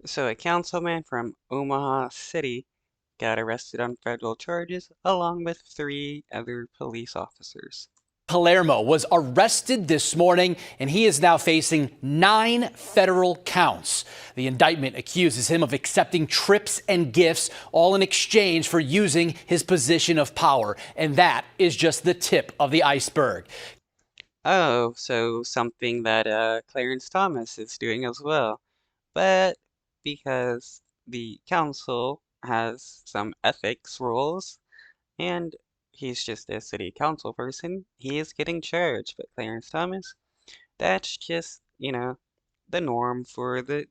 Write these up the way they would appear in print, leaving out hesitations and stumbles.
So a councilman from Omaha City got arrested on federal charges along with three other police officers. Palermo was arrested this morning, and he is now facing 9 federal counts. The indictment accuses him of accepting trips and gifts, all in exchange for using his position of power. And that is just the tip of the iceberg. Oh, so something that Clarence Thomas is doing as well. But because the council has some ethics rules and he's just a city council person, he is getting charged. But Clarence Thomas, that's just, the norm for the,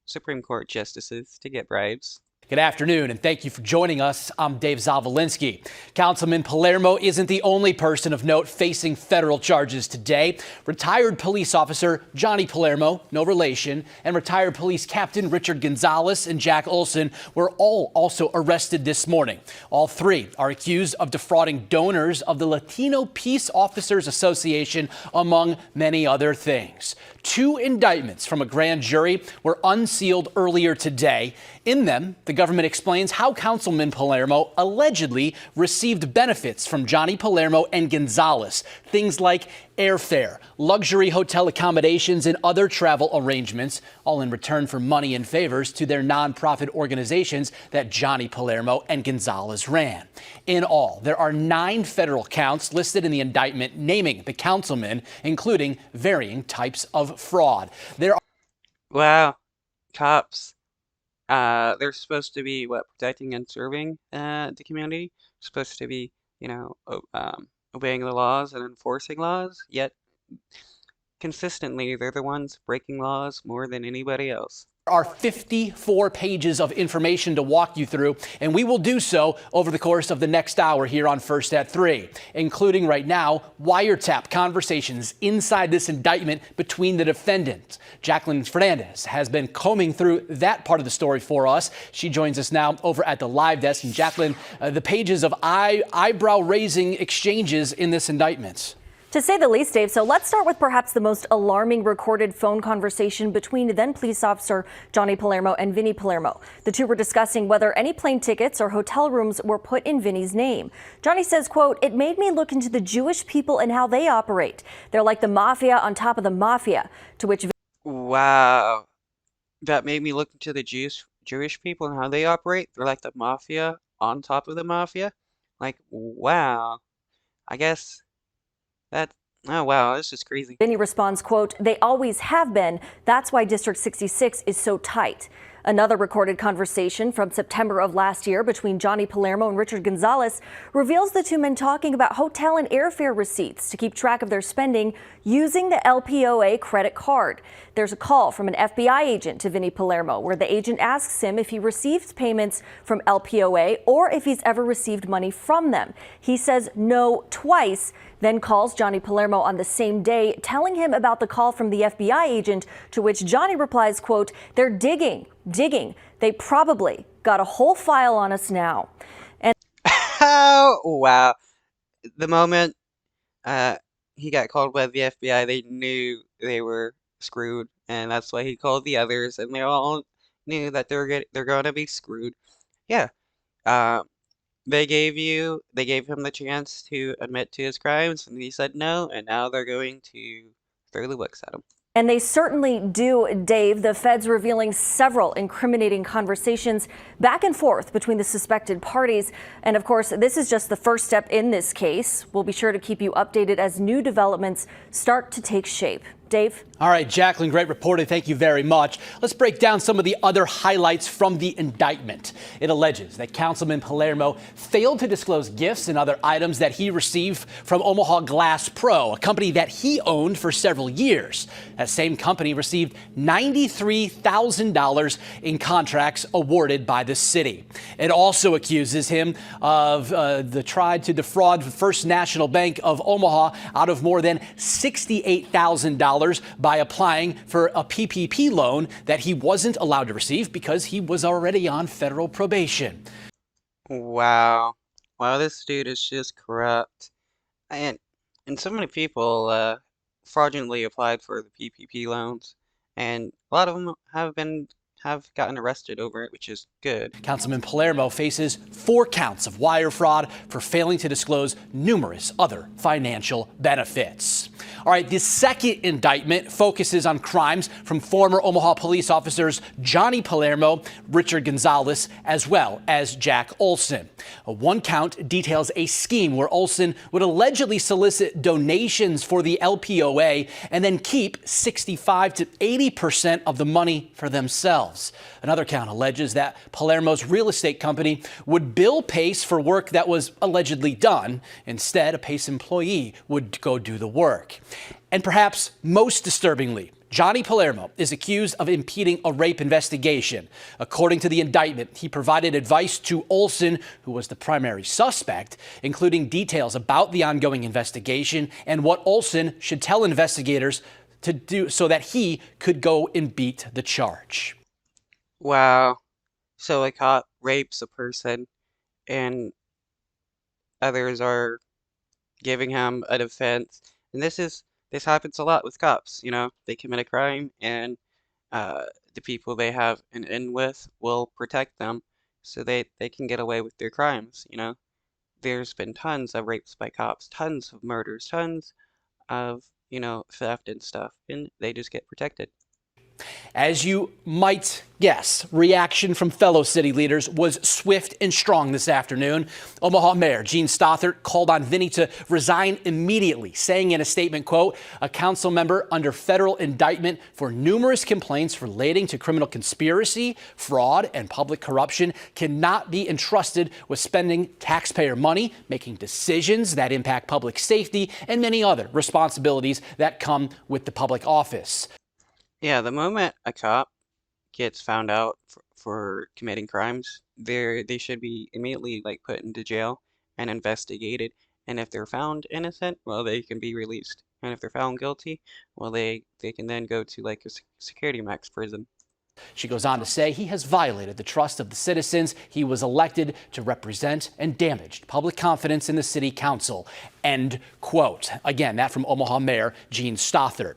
Supreme Court justices to get bribes. Good afternoon, and thank you for joining us. I'm Dave Zavolinsky. Councilman Palermo isn't the only person of note facing federal charges today. Retired police officer Johnny Palermo, no relation, and retired police captain Richard Gonzalez and Jack Olson were all also arrested this morning. All three are accused of defrauding donors of the Latino Peace Officers Association, among many other things. 2 indictments from a grand jury were unsealed earlier today. In them, the government explains how Councilman Palermo allegedly received benefits from Johnny Palermo and Gonzalez, things like airfare, luxury hotel accommodations, and other travel arrangements, all in return for money and favors to their nonprofit organizations that Johnny Palermo and Gonzalez ran. In all, there are 9 federal counts listed in the indictment naming the councilman, including varying types of fraud. Wow, cops. They're supposed to be protecting and serving the community. Supposed to be, obeying the laws and enforcing laws. Yet consistently, they're the ones breaking laws more than anybody else. There are 54 pages of information to walk you through, and we will do so over the course of the next hour here on First at 3, including right now wiretap conversations inside this indictment between the defendants. Jacqueline Fernandez has been combing through that part of the story for us. She joins us now over at the live desk. And Jacqueline, the pages of eyebrow-raising exchanges in this indictment. To say the least, Dave. So let's start with perhaps the most alarming recorded phone conversation between then police officer Johnny Palermo and Vinny Palermo. The two were discussing whether any plane tickets or hotel rooms were put in Vinny's name. Johnny says, quote, "It made me look into the Jewish people and how they operate. They're like the mafia on top of the mafia," to which Wow, that made me look into the Jewish people and how they operate. They're like the mafia on top of the mafia. Like, wow. I guess that. Oh wow, this is crazy. Vinny responds, quote, "They always have been. That's why District 66 is so tight." Another recorded conversation from September of last year between Johnny Palermo and Richard Gonzalez reveals the two men talking about hotel and airfare receipts to keep track of their spending using the LPOA credit card. There's a call from an FBI agent to Vinny Palermo where the agent asks him if he receives payments from LPOA or if he's ever received money from them. He says no twice, then calls Johnny Palermo on the same day, telling him about the call from the FBI agent, to which Johnny replies, quote, "They're digging. They probably got a whole file on us now." And Oh wow. The moment he got called by the FBI, they knew they were screwed, and that's why he called the others, and they all knew that they're going to be screwed. Yeah. Uh, they gave him the chance to admit to his crimes, and he said no, and now they're going to throw the books at him. And they certainly do, Dave. The feds revealing several incriminating conversations back and forth between the suspected parties. And of course, this is just the first step in this case. We'll be sure to keep you updated as new developments start to take shape. Dave? All right, Jacqueline, great reporting. Thank you very much. Let's break down some of the other highlights from the indictment. It alleges that Councilman Palermo failed to disclose gifts and other items that he received from Omaha Glass Pro, a company that he owned for several years. That same company received $93,000 in contracts awarded by the city. It also accuses him of the tried to defraud First National Bank of Omaha out of more than $68,000 by applying for a PPP loan that he wasn't allowed to receive because he was already on federal probation. Wow. Wow, this dude is just corrupt. And so many people fraudulently applied for the PPP loans, and a lot of them have been have gotten arrested over it, which is good. Councilman Palermo faces 4 counts of wire fraud for failing to disclose numerous other financial benefits. All right, the second indictment focuses on crimes from former Omaha police officers Johnny Palermo, Richard Gonzalez, as well as Jack Olson. One count details a scheme where Olson would allegedly solicit donations for the LPOA and then keep 65 to 80% of the money for themselves. Another count alleges that Palermo's real estate company would bill Pace for work that was allegedly done. Instead, a Pace employee would go do the work. And perhaps most disturbingly, Johnny Palermo is accused of impeding a rape investigation. According to the indictment, he provided advice to Olson, who was the primary suspect, including details about the ongoing investigation and what Olson should tell investigators to do so that he could go and beat the charge. Wow. So a cop rapes a person and others are giving him a defense. And this happens a lot with cops, you know. They commit a crime and the people they have an in with will protect them so they can get away with their crimes, you know. There's been tons of rapes by cops, tons of murders, tons of, you know, theft and stuff, and they just get protected. As you might guess, reaction from fellow city leaders was swift and strong this afternoon. Omaha Mayor Gene Stothert called on Vinny to resign immediately, saying in a statement, quote, "A council member under federal indictment for numerous complaints relating to criminal conspiracy, fraud, and public corruption cannot be entrusted with spending taxpayer money, making decisions that impact public safety, and many other responsibilities that come with the public office." Yeah, the moment a cop gets found out for committing crimes, they should be immediately like put into jail and investigated. And if they're found innocent, well, they can be released. And if they're found guilty, well, they can then go to like a security max prison. She goes on to say he has violated the trust of the citizens he was elected to represent and damaged public confidence in the city council. End quote. Again, that from Omaha Mayor Gene Stothert.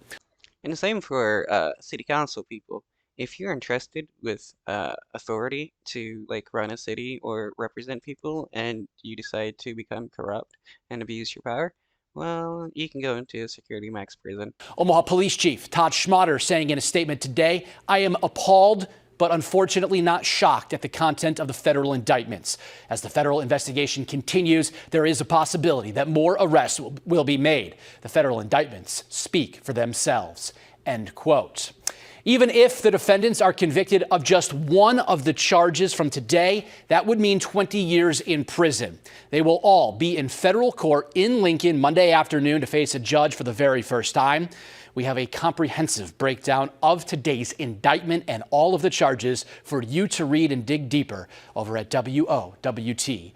And the same for city council people. If you're entrusted with authority to like run a city or represent people and you decide to become corrupt and abuse your power, well, you can go into a security max prison. Omaha Police Chief Todd Schmatter saying in a statement today, "I am appalled but unfortunately not shocked at the content of the federal indictments. As the federal investigation continues, there is a possibility that more arrests will be made. The federal indictments speak for themselves." End quote. Even if the defendants are convicted of just one of the charges from today, that would mean 20 years in prison. They will all be in federal court in Lincoln Monday afternoon to face a judge for the very first time. We have a comprehensive breakdown of today's indictment and all of the charges for you to read and dig deeper over at WOWT.com.